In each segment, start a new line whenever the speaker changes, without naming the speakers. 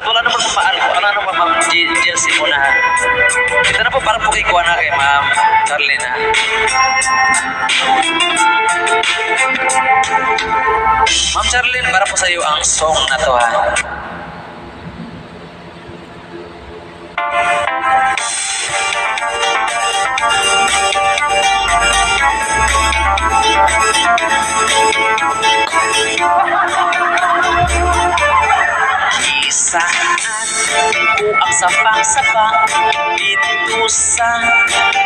Wala naman po paano, ano naman ma'am GLC mo na. Ito na po para po kay Kuana kay ma'am Charlene ha. Ma'am Charlene, para po sa iyo ang song na to ha. Isaan buak sa pangsapa dito sa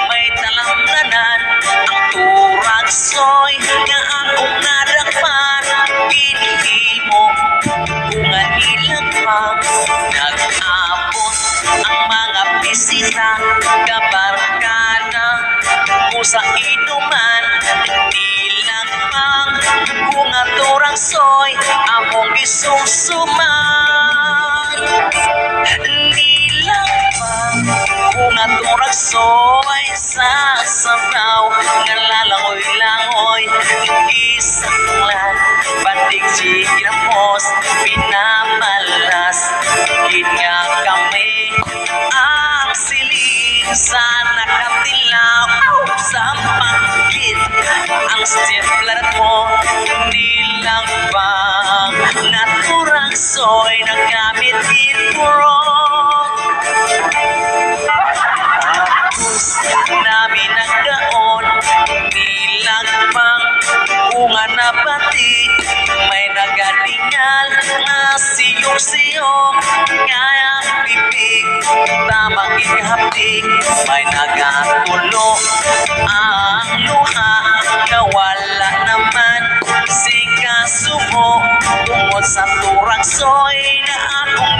may talamnanan ang turagsoy nga akong nadakpan inihimo bunga nilang pang nag-abot ang mga bisita kabarkada ko sa inuman nilang pang bunga turagsoy among gisusumay nilang pang bunga turagsoy sa sabaw nga lalangoy-langoy isaklan bandig sigilamos pinamalas higit nga kami ang siling sa nakatilaw sa pagkit ang stipler mo nilang pang naturagsoy nagamit itpurong tapos namin nagdaon nilang pang bunga na pati may nagalingal na siyong-siyong kaya pipig tamang inihapig may nagatulo ang luha na wala naman sikasumo tungod sa turagsoy na akong